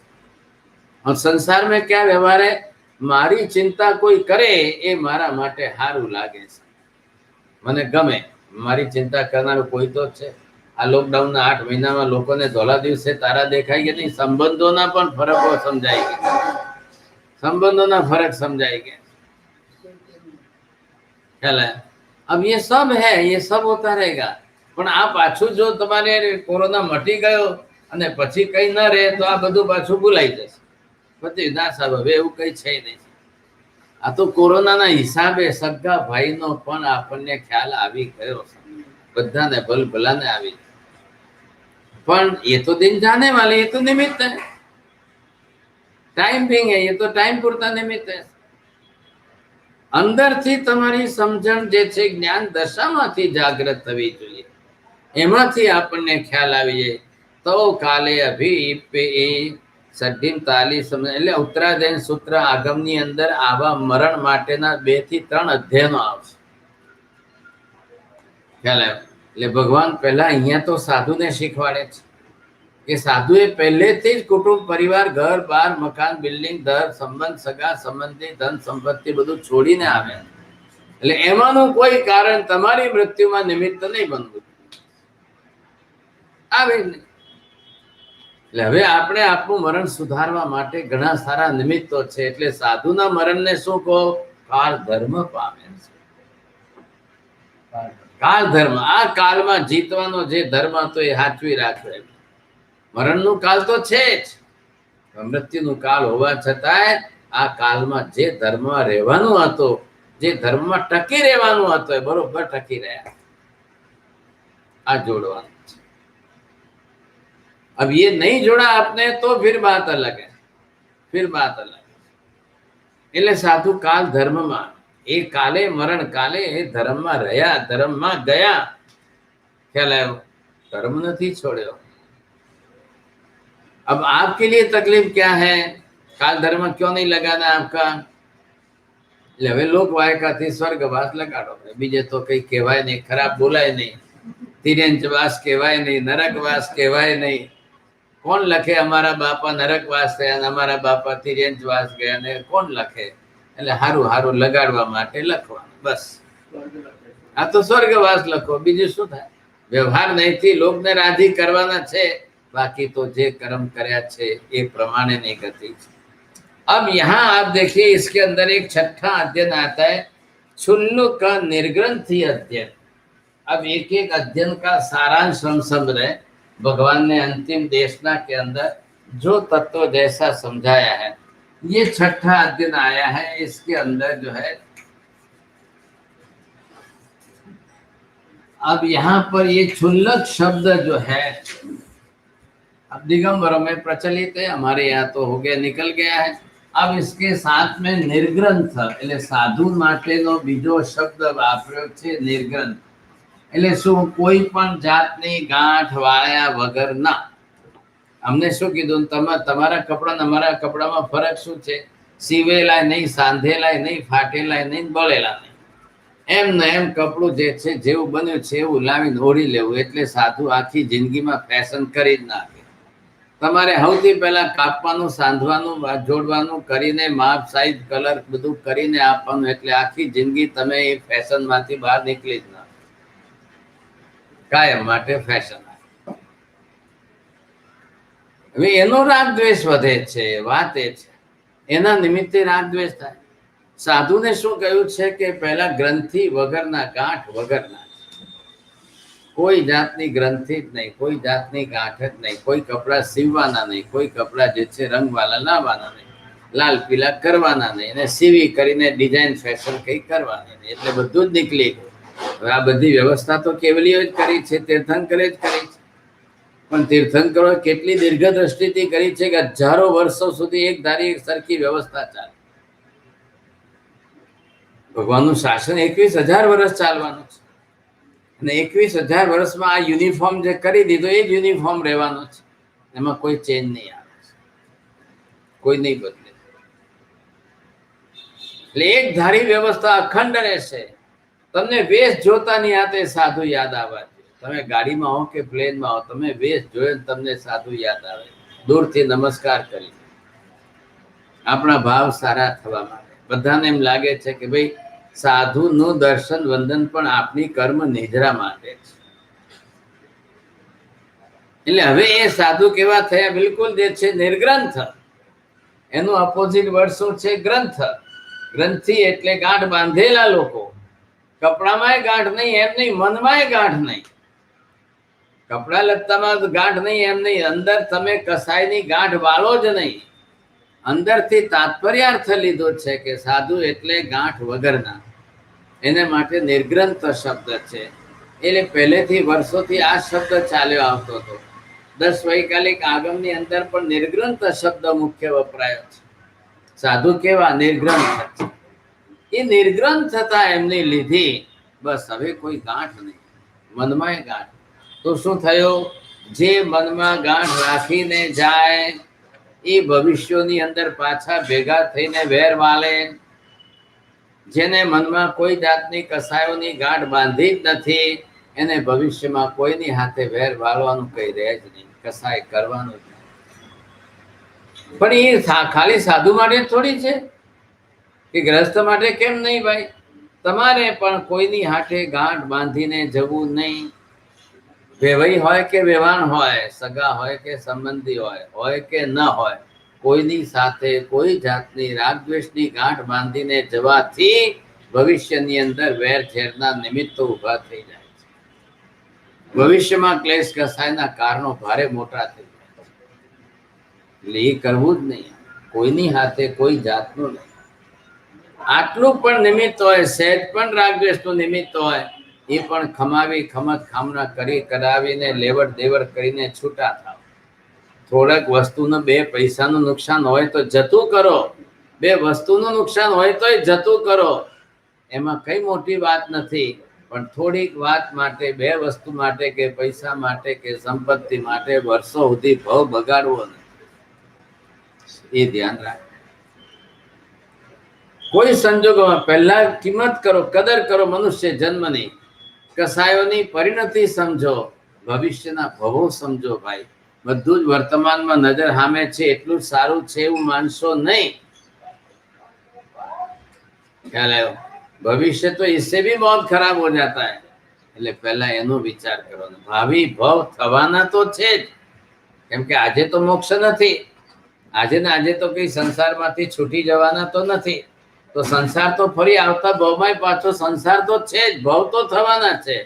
સંસાર में क्या व्यवहार है? મારી ચિંતા કોઈ કરે એ મારા માટે સારું લાગે છે, મને ગમે. મારી ચિંતા કરનારું કોઈ તો છે. આ લોકડાઉનના 8 મહિનામાં લોકોને ધોલા દિવસે તારા દેખાઈ ગયા નહીં. સંબંધોના પણ ફરકો સમજાઈ ગયા, संबंधों फर्क समझाई गया. ख्याल है? अब ये सब है, ये सब होता रहेगा. પણ આ પાછું જો તમારે કોરોના મટી ગયો અને પછી કઈ ન રહે તો આ બધું પાછું ભૂલાઈ જશે. પછી ના સાહેબ હવે એવું કઈ છે નહીં. આ તો કોરોનાના હિસાબે સગા ભાઈનો પણ આપણને ખ્યાલ આવી ગયો. બધાને ભલાને આવી. पर ये तो दिन जाने वाले, ये तो निमित्त है, टाइम बिंग है, ये तो टाइम पूरता निमित्त है। અંદરથી તમારી સમજણ જે છે જ્ઞાન દશામાંથી જાગૃત થવી જોઈએ, એમાંથી આપણને ખ્યાલ આવી જાય તો કાલે અભિપે સઢીમ તાલી સમજ એટલે ઉત્તરાધ્યાય સૂત્ર આગમની અંદર આવા મરણ માટેના 2 થી 3 અધ્યયનો આવશે. ખ્યાલ આવ્યો? એટલે ભગવાન પહેલા અહીંયા તો સાધુને શીખવાડે છે કે સાધુએ પહેલેથી જ કુટુંબ પરિવાર ઘર બાર મકાન બિલ્ડિંગ ઘર સંબંધ સગા સંબંધી ધન સંપત્તિ બધું છોડીને આવે, એટલે એમાંનું કોઈ કારણ તમારી મૃત્યુમાં નિમિત્ત નહીં બનવું આવે. એટલે હવે આપણે આપણું મરણ સુધારવા માટે ઘણા સારા નિમિત્તો છે. એટલે સાધુના મરણને શું કહો? કાળ ધર્મ પામે છે. કાળ ધર્મ, આ કાળમાં જીતવાનો જે ધર્મ હતો એ સાચવી રાખે. મરણનું કાળ તો છે જ, મૃત્યુનું કાળ હોવા છતાંય આ કાળમાં જે ધર્મમાં રહેવાનું હતો, જે ધર્મમાં ટકી રહેવાનું હતો એ બરોબર ટકી રહ્યા. આ જોડવાનું છે. अब ये नहीं जोड़ा आपने तो फिर बात अलग है, फिर बात अलग है. એટલે સાધુ કાલ ધર્મમાં, એ કાલે મરણ કાલે એ ધર્મમાં રહ્યા, ધર્મમાં ગયા. ખ્યાલ આવ્યો? ધર્મ નથી છોડ્યો. अब आपके लिए तकलीफ क्या है? काल धर्म क्यों नहीं लगाना आपका? એટલે હવે લોક વાયકાથી સ્વર્ગવાસ લગાડો, બીજે તો કઈ કહેવાય નહીં, ખરાબ બોલાય નહીં, તિર્યંચવાસ કહેવાય નહીં, નરકવાસ કહેવાય નહીં. કોણ લખે અમારા બાપા નરકવાસ થયા ને અમારા બાપા તિર્યંચવાસ ગયા ને? કોણ લખે? એટલે હારું હારું લગાડવા માટે લખવાનું બસ. આ તો સ્વર્ગવાસ લખો, બીજું શું થાય? વ્યવહાર નહીંથી લોકને રાજી કરવાના છે, बाकी तो जे कर्म કર્યા છે એ પ્રમાણેની ગતિ છે. अब यहाँ आप देखिए इसके अंदर एक छठा अध्ययन आता है, क्षुल्लक निर्ग्रंथी अध्ययन. अब एक एक अध्ययन का सारांश हम समझ रहे. भगवान ने अंतिम देशना के अंदर जो तत्व जैसा समझाया है, ये छठा अध्ययन आया है. इसके अंदर जो है अब यहाँ पर ये क्षुल्लक शब्द जो है अब दिगंबरों में प्रचलित है, हमारे यहाँ तो हो गया, निकल गया है. अब इसके साथ में निर्ग्रंथ એટલે સાધુ માટેનો બીજો શબ્દ વાપર્યો છે નિર્ગ્રંથ. એટલે શું? કોઈ પણ જાતની ગાંઠ વાળ્યા વગરના. અમને શું કીધું? તમારા કપડા અમારા કપડામાં ફરક શું છે? સીવેલા નહીં, સાંધેલા નહીં, ફાટેલા નહીં, બળેલા નહીં. એમ ને એમ કપડું જે છે જેવું બન્યું છે એવું લાવીને ઓઢી લેવું. એટલે સાધુ આખી જિંદગીમાં ફેશન કરી જ નાખે. તમારે સૌથી પહેલા કાપવાનું, સાંધવાનું, જોડવાનું કરીને માપ સાઈઝ કલર બધું કરીને આપવાનું. એટલે આખી જિંદગી તમે એ ફેશન માંથી બહાર નીકળી જ ના, કાયમ માટે ફેશન. હવે એનો રાગ દ્વેષ વધે છે. વાત એ છે એના નિમિત્તે રાગ દ્વેષ થાય. સાધુને શું કહ્યું છે કે પહેલા ગ્રંથિ વગરના, ગાંઠ વગરના, કોઈ જાતની ગ્રંથિ જ નહીં, કોઈ જાતની ગાંઠ જ નહીં, કોઈ કપડા સીવવાના નહીં, કોઈ કપડા જે છે રંગવાલા લાવવાના નહીં, લાલ પીલા કરવાના નહીં, અને સીવી કરીને ડિઝાઇન ફેશન કઈ કરવાની નહીં. એટલે બધું જ નીકળી ગયું. હવે આ બધી વ્યવસ્થા તો કેવલીઓ જ કરી છે, તીર્થંકરે જ કરી છે. પણ તીર્થંકરો કેટલી દીર્ઘ દ્રષ્ટિથી કરી છે કે હજારો વર્ષો સુધી એક ધારી એક સરખી વ્યવસ્થા ચાલે. ભગવાનનું શાસન 21,000 વર્ષ ચાલવાનું છે, અને 21,000 વર્ષમાં આ યુનિફોર્મ જે કરી દીધો એ જ યુનિફોર્મ રહેવાનો છે. એમાં કોઈ ચેન્જ નહીં આવે, કોઈ નહીં બદલે. એટલે એક ધારી વ્યવસ્થા અખંડ રહેશે. તમને વેશ જોતાની હાથે સાધુ યાદ આવવા જોઈએ. તમે ગાડીમાં હો કે પ્લેનમાં હો, તમે વેશ જોયો તમને સાધુ યાદ આવે, દૂરથી નમસ્કાર કરી. આપણા ભાવ સારા થવા માટે બધાને એમ લાગે છે કે ભાઈ સાધુનું દર્શન વંદન પણ આપણી કર્મ નિદ્રા માટે છે. એટલે હવે એ સાધુ કેવા થયા? બિલકુલ જે છે નિર્ગ્રંથ. એનું અપોઝિટ વર્ડ શું છે? ગ્રંથ. ગ્રંથિ એટલે ગાંઠ બાંધેલા લોકો. કપડામાંય ગાંઠ નહીં એમ નહીં, મનમાંય ગાંઠ નહીં. કપડા લત્તામાં ગાંઠ નહીં એમ નહીં, અંદર તમે કસાયની ગાંઠ વાળો જ નહીં. અંદરથી તાત્પર્યાર્થ લીધો છે કે સાધુ એટલે ગાંઠ વગરના. એને માટે નિર્ગ્રંથ શબ્દ છે. એટલે પહેલેથી વર્ષોથી આ શબ્દ ચાલ્યો આવતો હતો. દસ વૈકાલિક આગમની અંદર પણ નિર્ગ્રંથ શબ્દ મુખ્ય વપરાયો છે. સાધુ કેવા નિર્ગ્રંથ, એ નિર્ગ્રંથ થતા એમની લીધી, બસ હવે કોઈ ગાંઠ નહીં, મનમાં ગાંઠ. તો શું થયું? જે મનમાં ગાંઠ રાખીને જાય એ ભવિષ્યોની અંદર પાછા ભેગા થઈને વેર વાલે. જેને મનમાં કોઈ જાતની કસાયોની ગાંઠ બાંધી જ નથી, એને ભવિષ્યમાં કોઈની હાથે વેર વાળવાનું કઈ રહે જ નહીં, કસાય કરવાનું જ નહીં. પણ એ ખાલી સાધુ માટે થોડી છે કે ગ્રસ્ત માટે કેમ નહીં ભાઈ? તમારે પણ કોઈની હાથે ગાંઠ બાંધીને જવું નહીં. વેવાઈ હોય કે વેવાણ હોય, સગા હોય કે સંબંધી હોય કે ન હોય, કોઈની સાથે કોઈ જાતની રાગદ્વેષની ગાંઠ બાંધીને જવાથી ભવિષ્યની અંદર વેર ઝેરના નિમિત્તો ઊભા થઈ જાય છે. ભવિષ્યમાં ક્લેશ કસાયના કારણો ભારે મોટા થઈ જાય છે. એટલે એ કરવું જ નહીં, કોઈની હાથે કોઈ જાતનું નહીં. આટલું પણ નિમિત્ત હોય, સહેજ પણ રાગદ્વેષનું નિમિત્ત હોય, એ પણ ખમાવી ખમત ખામણા કરી કરાવીને લેવડ દેવડ કરીને છૂટા થાવ. થોડાક વસ્તુનું 2 પૈસાનું નુકસાન હોય તો જતું કરો, 2 વસ્તુનું નુકસાન હોય તો જતું કરો, એમાં કઈ મોટી વાત નથી. પણ થોડીક વાત માટે, 2 વસ્તુ માટે કે પૈસા માટે કે સંપત્તિ માટે વર્ષો સુધી ભાવ બગાડવો નહીં, એ ધ્યાન રાખ. કોઈ સંજોગોમાં પહેલા કિંમત કરો, કદર કરો મનુષ્ય જન્મની. કસાયોની પરિણતિ સમજો, ભવિષ્યના ભવો સમજો ભાઈ. બધું જ વર્તમાનમાં નજર સામે છે એટલું સારું છે એવું માનશો નહીં. ખ્યાલ આવ્યો? ભવિષ્ય તો इससे भी बहुत खराब हो जाता है. એટલે પહેલા એનો વિચાર કરવાનો. ભાવિ ભવ થવાના તો છે જ, કેમ કે આજે તો મોક્ષ નથી. આજે ને આજે તો કઈ સંસારમાંથી છૂટી જવાના તો નથી. તો સંસાર તો ફરી આવતા ભવમાં પાછો સંસાર તો છે જ, ભવ તો થવાના છે.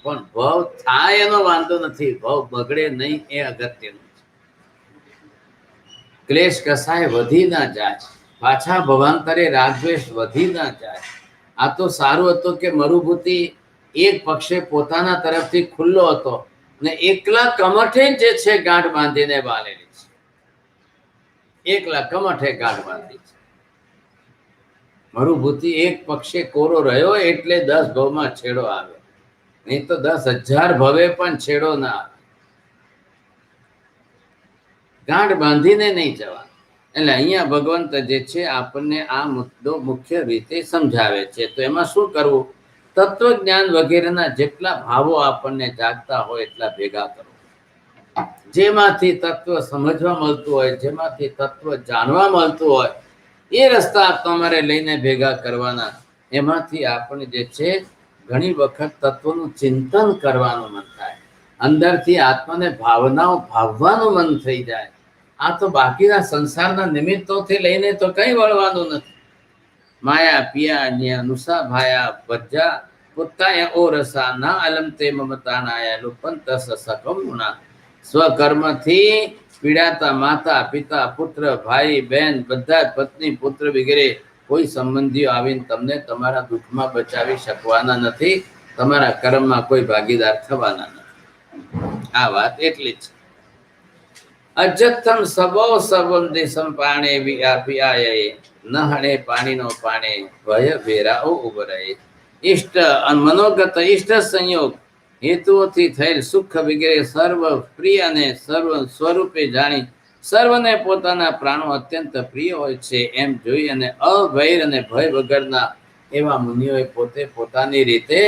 પણ ભવ થાય એનો વાંધો નથી, ભવ બગડે નહીં એ અગત્યનું છે. ક્લેશ કસાય વધી ના જાય, પાછા ભવાંતરે રાગદ્વેષ વધી ના જાય. આ તો સારું હતું કે મરુભૂતિ એક પક્ષે પોતાના તરફથી ખુલ્લો હતો ને એકલા કમઠે જે છે ગાંઠ બાંધીને બાંધેલી છે. એકલા કમઠે ગાંઠ બાંધી છે. મરુભૂતિ એક પક્ષે કોરો રહ્યો એટલે 10 ભવમાં છેડો આવ્યો, નહીં તો 10,000 ભવે પણ છેડો ના આવે. ગાંઠ બાંધીને નહીં જવાનું. એટલે અહીંયા ભગવંત જે છે આપણને આ મુદ્દો મુખ્ય રીતે સમજાવે છે. તો એમાં શું કરવું? તત્વજ્ઞાન વગેરેના જેટલા ભાવો આપણને જાગતા હોય એટલા ભેગા કરો. જેમાંથી તત્વ સમજવા મળતું હોય, જેમાંથી તત્વ જાણવા મળતું હોય, એ રસ્તા તમારે લઈને ભેગા કરવાના. એમાંથી આપણે જે છે ઘણી વખત તત્વનું ચિંતન કરવાનું મન થાય, અંદરથી આત્માને ભાવનાઓ ભાવવાનું મન થઈ જાય. આ તો બાકીના સંસારના નિમિત્તોથી લઈને તો કઈ વળવાનું નથી. માયા પિયા ન્યા નુસા ભાયા ભજ્જા પુત્તાય ઓરસા ના અલમતે મમતાનાયા લુપંત સકમુના. સ્વકર્મથી પીડાતા માતા પિતા પુત્ર ભાઈ બહેન બધા પત્ની પુત્ર વગેરે કોઈ સંબંધીઓ આવીને તમને તમારા દુઃખમાં બચાવી શકવાના નથી, તમારા કર્મમાં કોઈ ભાગીદાર થવાના નથી. આ વાત એટલી જ. અજથમ સબો સબમ દેશમ પાણે વિઆપિયાય નહણે પાણીનો પાણે ભય ભેરાઓ ઉભરાય. ઇષ્ટ મનોગત ઇષ્ટ સંયોગ હેતુઓથી થયેલ સુખ વગેરે સર્વ પ્રિય અને સર્વ સ્વરૂપે જાણી સર્વને પોતાના પ્રાણો અત્યંત પ્રિય હોય છે એમ જોઈ અને અભૈર અને ભય વગરના એવા મુનિઓએ પોતે પોતાની રીતે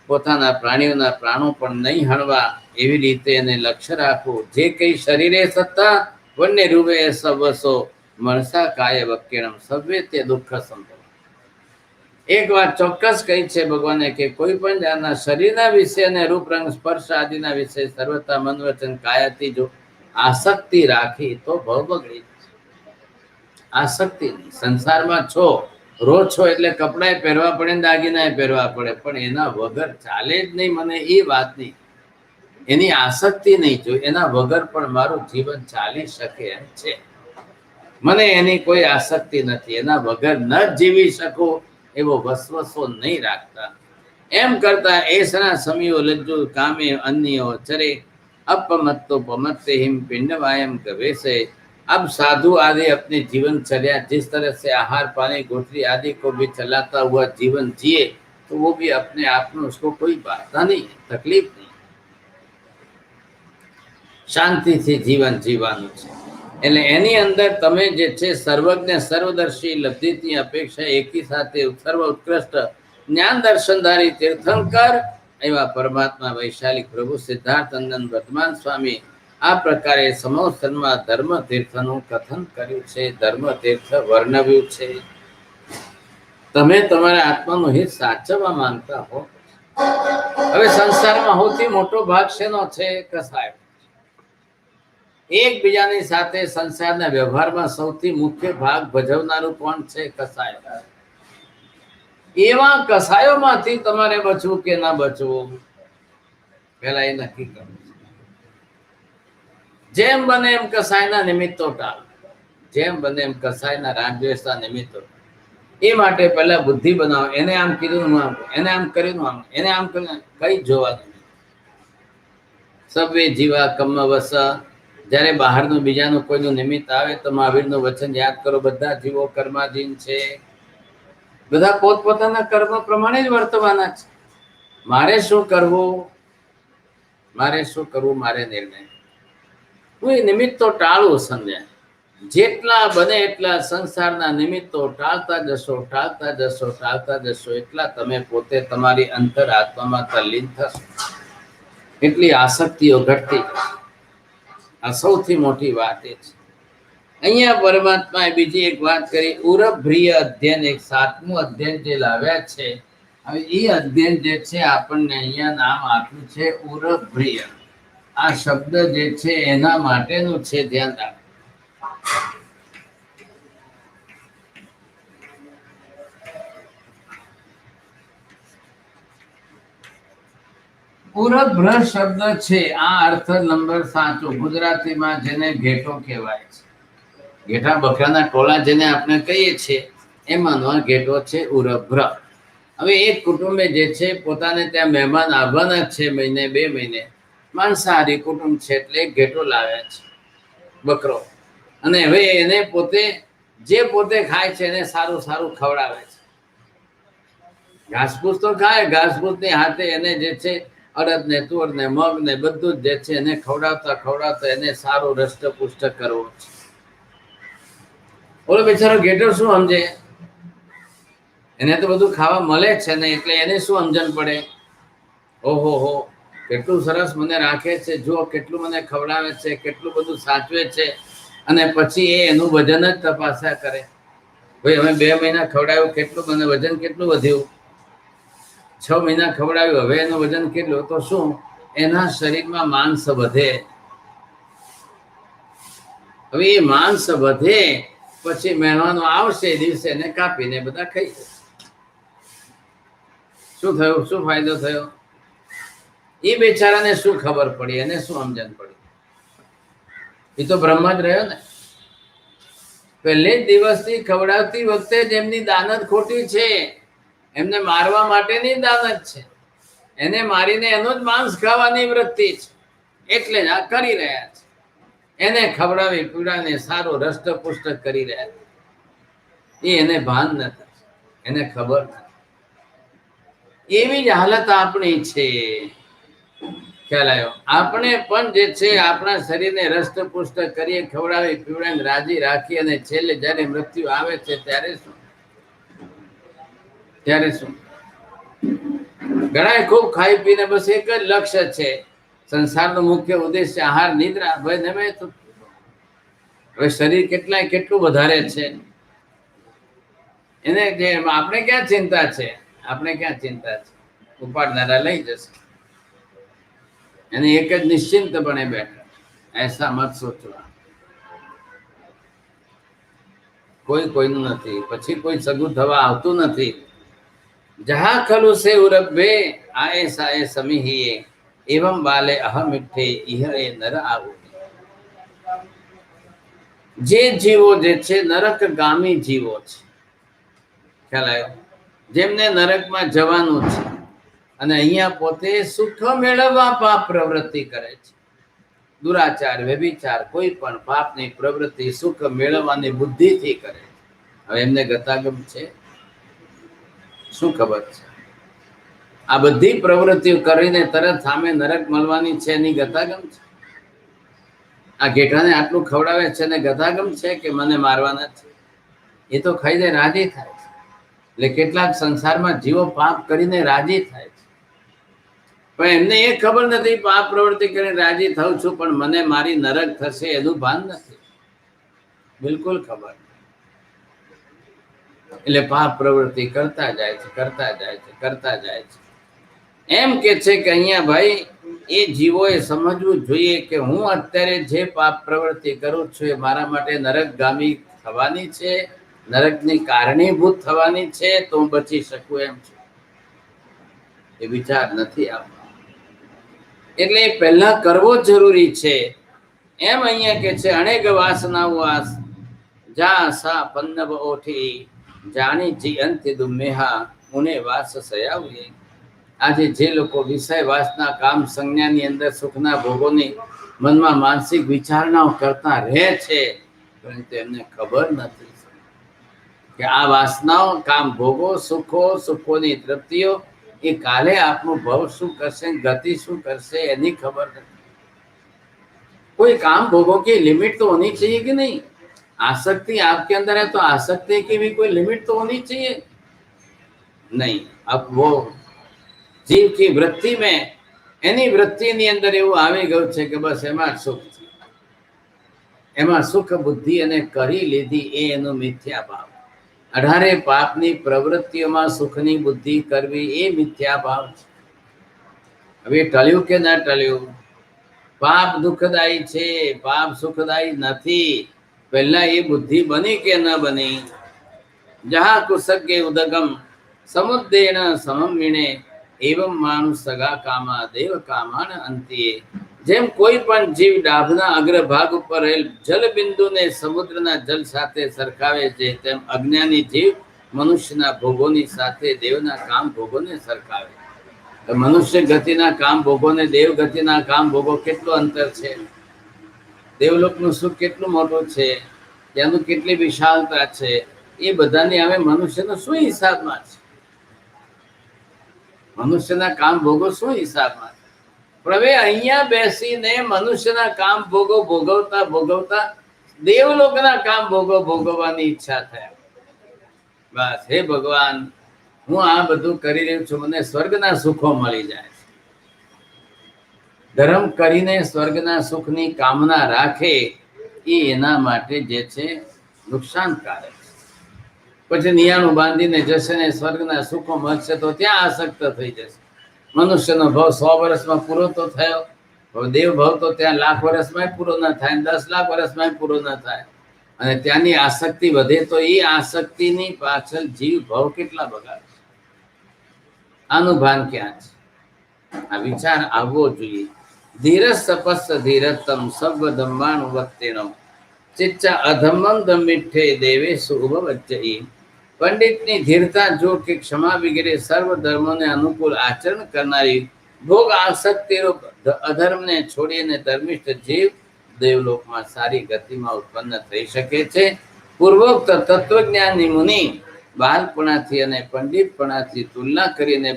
પોતાના પ્રાણીઓના પ્રાણો પણ નહીં હણવા એવી રીતે એને લક્ષ્ય રાખવું. જે કઈ શરીરે સત્તા વન્ય રૂપે સવસો મણસા કાય વક્યણમ સર્વે તે દુઃખ સંભવ. એક વાત ચોક્કસ કહી છે ભગવાને કે કોઈ પણ જાતના શરીરના વિશે અને રૂપ રંગ સ્પર્શ આદિના વિશે સર્વતા મન વચન કાયાથી જો આસક્તિ રાખી તો ભવ બગડી જશે. આસક્તિ નહીં. સંસારમાં છો, રો છો એટલે કપડાએ પહેરવા પડે ને દાગીનાએ પહેરવા પડે, પણ એના વગર ચાલે જ નહીં. મને એ વાત નહીં, એની આસક્તિ નહીં જોઈએ. એના વગર પણ મારું જીવન ચાલી શકે એમ છે. મને એની કોઈ આસક્તિ નથી, એના વગર ન જીવી શકું એવો વસવસો નહીં રાખતા. એમ કરતા એસના સમીઓ લજ્જુ કામે અન્યો ચરે अपमत्तो पमत्ते हिम पिंडवायम गवेशे। अब साधु आदि अपने जीवनचर्या जिस तरह से आहार पानी गोठरी आदि को भी चलाता हुआ जीवन जिए तो वो भी अपने आप में उसको कोई बाधा नहीं, तकलीफ नहीं, શાંતિથી જીવન જીવવાનું છે। એટલે એની અંદર તમે જે છે સર્વજ્ઞ સર્વદર્શી લબ્ધિની અપેક્ષા એકી સાથે સર્વ ઉત્કૃષ્ટ જ્ઞાન દર્શનધારી તીર્થંકર એવા પરમાત્મા વૈશાલી પ્રભુ સિદ્ધાર્થનંદન વર્તમાન સ્વામી આ પ્રકારે સમોસનમાં ધર્મ તીર્થનું કથન કર્યું છે, ધર્મ તીર્થ વર્ણવ્યું છે। તમે તમારા આત્માનું હિત સાચવવા માંગતા હો, હવે સંસારમાં સૌથી મોટો ભાગ શેનો છે? કસાય। એકબીજાની સાથે સંસારના વ્યવહારમાં સૌથી મુખ્ય ભાગ ભજવનારું કોણ છે? કસાય। એવા કસાયોમાંથી તમારે બચવું કે ના બચવું, પહેલા એ નક્કી કરવું છે। જેમ બને એમ કસાયના નિમિત્તો ટાળ, જેમ બને એમ કસાયના રાગદ્વેષના નિમિત્તો, એ માટે પહેલા બુદ્ધિ બનાવો। એને આમ કીધું આમ, એને આમ કર્યું આમ, એને આમ કર્યું, કઈ જોવાનું। સર્વે જીવા કમ્મવસ, જ્યારે બહારનું બીજાનું કોઈનું નિમિત્ત આવે તો મહાવીરનું વચન યાદ કરો, બધા જીવો કર્માધીન છે, બધા પોતપોતાના કર્મ પ્રમાણે જ વર્તવાના છે। મારે શું કરવું, મારે શું કરવું, મારે નિર્ણય। હું એ નિમિત્તો ટાળું સમજ્યા। જેટલા બને એટલા સંસારના નિમિત્તો ટાળતા જશો, ટાળતા જશો, ટાળતા જશો, એટલા તમે પોતે તમારી અંતર આત્મામાં તલ્લીન થશો, એટલી આસક્તિઓ ઘટતી જશે। આ સૌથી મોટી વાત એ છે। અહીંયા પરમાત્માએ બીજી એક વાત કરી, ઉરભ્રિય અધ્યયન, એક 7મું અધ્યયન જે લાવ્યા છે। હવે એ અધ્યયન જે છે આપણને અહીંયા નામ આપ્યું છે ઉરભ્રિય। આ શબ્દ જે છે એના માટેનું છે, ધ્યાન રાખો। ઉરભ્ર શબ્દ છે, આ અર્થ નંબર સાચો ગુજરાતીમાં જેને ઘેટો કહેવાય છે, ઘેટા બકરાના ટોળા જેને આપણે કહીએ છીએ એમાંનો ઘેટો છે ઉરભ્ર। હવે એક કુટુંબે જે છે પોતાને ત્યાં મહેમાન આવવાના છે, મહિને 2 મહિને, માંસાહારી કુટુંબ છે એટલે એક ઘેટો લાવ્યા છે, બકરો। અને હવે એને પોતે જે પોતે ખાય છે એને સારું સારું ખવડાવે છે। ઘાસપૂસ તો ખાય, ઘાસપૂસની હાથે એને જે છે અડદ ને તુર ને મગ ને બધું જ જે છે એને ખવડાવતા ખવડાવતા એને સારું રષ્ટપુષ્ટ કરવો છે। ઓલો બિચારો ઘેટો શું સમજે, એને તો બધું ખાવા મળે છે ને, એટલે એને શું સમજણ પડે, ઓહો હો કેટલું સરસ મને રાખે છે, જુઓ કેટલું મને ખવડાવે છે, કેટલું બધું સાચવે છે। અને પછી એનું વજન જ તપાસ્યા કરે, ભાઈ અમે 2 મહિના ખવડાવ્યું, કેટલું મને વજન કેટલું વધ્યું, 6 મહિના ખવડાવ્યું, હવે એનું વજન કેટલું, તો શું એના શરીરમાં માંસ વધે। હવે એ માંસ વધે પછી મહેમાનો આવશે દિવસે એને કાપીને બધા ખાઈ જશે। શું થયું, શું ફાયદો થયો? એ બેચારાને શું ખબર પડી, એને શું સમજણ પડી? એ તો બ્રહ્મ જ રહ્યો ને। પહેલે જ દિવસથી ખવડાવતી વખતે જ એમની દાનત ખોટી છે, એમને મારવા માટેની દાનત છે, એને મારીને એનો જ માંસ ખાવાની વૃત્તિ છે, એટલે જ આ કરી રહ્યા છે। એને ખવડાવી પીવડાવીને સારું રષ્ટપુષ્ટ કરી રહ્યા છે, એને ભાન નથી, એને ખબર નથી। એવી જ હાલત આપણી છે, ખ્યાલ આવ્યો? આપણે પણ જે છે આપણા શરીરને રષ્ટપુષ્ટ કરીએ, ખવડાવી પીવડાવીને રાજી રાખી, અને છેલ્લે જ્યારે મૃત્યુ આવે છે ત્યારે શું, ત્યારે શું? ઘણા ખૂબ ખાઈ પીને બસ એક જ લક્ષ્ય છે, સંસારનો મુખ્ય ઉદ્દેશ્ય આહાર નિદ્રા, ભાઈ નમે તો હવે શરીર કેટલું વધારે છે એને, જે આપણે ક્યાં ચિંતા છે, આપણે ક્યાં ચિંતા છે, ઉપાડનારા લઈ જશે, એને એક જ નિશ્ચિંતપણે બેઠા, એસા મત સોચવા। કોઈ કોઈનું નથી, પછી કોઈ સગું થવા આવતું નથી। જહા ખલુ સે ઉરભ્ભે આએ સાએ સમીહીએ, એવમ બાલે અહમિઠ્ઠે ઇહ એ નર આવો। જે જીવો જે છે નરકગામી જીવો છે, ખ્યાલ આવ્યો? જેમને નરકમાં જવાનું છે અને અહીંયા પોતે સુખ મેળવવા પાપ પ્રવૃત્તિ કરે છે, દુરાચાર, વ્યભિચાર, કોઈ પણ પાપની પ્રવૃત્તિ સુખ મેળવવાની બુદ્ધિથી કરે. હવે એમને ગતાગમ છે? શું ખબર છે? આ બધી પ્રવૃત્તિઓ કરીને તરત સામે નરક મળવાની છે એની ગતાગમ છે? આ ઘેટાને આટલું ખવડાવે છે ને ગતાગમ છે કે મને મારવાના છે? એ તો ખાઈને રાજી થાય છે. એટલે કેટલાક સંસારમાં જીવો પાપ કરીને રાજી થાય છે, પણ એમને એ ખબર નથી પાપ પ્રવૃત્તિ કરીને રાજી થઉં છું પણ મને મારી નરક થશે એનું ભાન નથી, બિલકુલ ખબર. એટલે પાપ પ્રવૃત્તિ કરતા જાય છે, કરતા જાય છે, કરતા જાય છે. એમ કે છે કે અહીંયા ભાઈ એ જીવોએ સમજવું જોઈએ કે હું અત્યારે જે પાપ પ્રવૃત્તિ કરું છું એ મારા માટે નરકગામી થવાની છે, નરકની કારણીભૂત થવાની છે, તો હું બચી શકું એમ છું. એ વિચાર નથી આવતો. એટલે પહેલા કરવો જરૂરી છે. એમ અહીંયા કે છે અનેક વાસના વાસ જા સા પન્નવ ઓઠી જાણી જી અંત્ય દુમેહા ઉને વાસ સયાવી. આજે જે લોકો વિષય વાસના કામ સંજ્ઞાની અંદર સુખના ભોગોની મનમાં માનસિક વિચારણાઓ કરતા રહે છે, પરંતુ એમને ખબર નથી કે આ વાસનાઓ, કામ ભોગો, સુખો, સુખોની તૃપ્તિઓ એ કાલે આપનું ભવ શું કરશે, ગતિ શું કરશે એની ખબર નથી. कोई काम भोगों की लिमिट तो होनी चाहिए कि नहीं? आसक्ति आपके अंदर है तो आसक्ति की भी कोई लिमिट तो होनी चाहिए नहीं. अब वो जीव की वृत्ति में એની વૃત્તિની અંદર એવું આવી ગયું છે કે બસ એમાં સુખ છે, એમાં સુખ બુદ્ધિ અને કરી લીધી એ એનો મિથ્યા ભાવ. 18 પાપની પ્રવૃત્તિઓમાં સુખની બુદ્ધિ કરવી એ મિથ્યા ભાવ છે. હવે ટળ્યું કે ના ટળ્યું? પાપ દુઃખદાયી છે, પાપ સુખદાયી નથી. પહેલા એ બુદ્ધિ બની કે ન બની? જહા કુસગ્ગે ઉદગમ સમુદ્દેન સમમિણે એવમ માણુસ સગા કામા દેવ કામાન અંતિએ. જેમ કોઈ પણ જીવ ડાભના અગ્રભાગ ઉપર રહેલ જલબિંદુને સમુદ્રના જલ સાથે સરખાવે છે, તેમ અજ્ઞાની જીવ મનુષ્યના ભોગોની સાથે દેવના કામ ભોગોને સરખાવે. મનુષ્ય ગતિના કામ ભોગો ને દેવ ગતિના કામ ભોગો કેટલું અંતર છે? દેવલોકનું સુખ કેટલું મોટું છે, ત્યાંનું કેટલી વિશાળતા છે, એ બધાની હવે મનુષ્યનો શું હિસાબમાં છે? મનુષ્યના કામ ભોગો શું હિસાબમાં છે? પણ હવે અહીંયા બેસીને મનુષ્યના કામ ભોગો ભોગવતા ભોગવતા દેવલોકના કામ ભોગો ભોગવવાની ઈચ્છા થયા. બસ હે ભગવાન, હું આ બધું કરી રહ્યો છું, મને સ્વર્ગના સુખો મળી જાય છે. ધર્મ કરીને સ્વર્ગના સુખની કામના રાખે એ એના માટે જે છે નુકસાનકારક છે. પછી નિયાણું બાંધીને જશે ને સ્વર્ગના સુખો મળશે તો ત્યાં આસક્ત થઈ જશે. મનુષ્યનો ભાવ 100 વર્ષમાં પૂરો તો થયો, દેવ ભાવ તો ત્યાં લાખ વર્ષમાં પૂરો ન થાય, 10 લાખ વર્ષમાં પૂરો ન થાય, અને ત્યાંની આસક્તિ વધે તો એ આસક્તિની પાછળ જીવ ભાવ કેટલા બગાડે. આનું ભાન ક્યાં છે? આ વિચાર આવવો જોઈએ. ધીરસ તપસ્સ ધીરતમ સર્વ ધમ્માણુ વક્તેનો ચિચ્ચા અધમ્મમ દમિઠ્ઠે દેવેશુ ઉપવચ્ચઈ. પંડિતની ધીરતા જો કે ક્ષમા વગેરે સર્વ ધર્મોને અનુકૂળ આચરણ કરનારી ભોગ આસક્તિરૂપ અધર્મને છોડીને ધર્મિષ્ઠ જીવ દેવલોકમાં સારી ગતિમાં ઉત્પન્ન થઈ શકે છે. પૂર્વોક્ત તત્વજ્ઞાનની મુનિ બાલપણાથી અને પંડિતપણાથી તુલના કરીને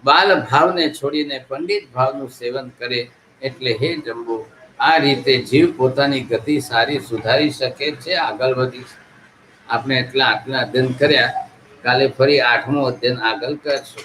બાલ ભાવને છોડીને પંડિત ભાવનું સેવન કરે. એટલે હે જંબુ, આ રીતે જીવ પોતાની ગતિ સારી સુધારી શકે છે, આગળ વધી. આપણે આટલા અધ્યયન કર્યા, કાલે ફરી 8મું અધ્યયન આગળ કરશું.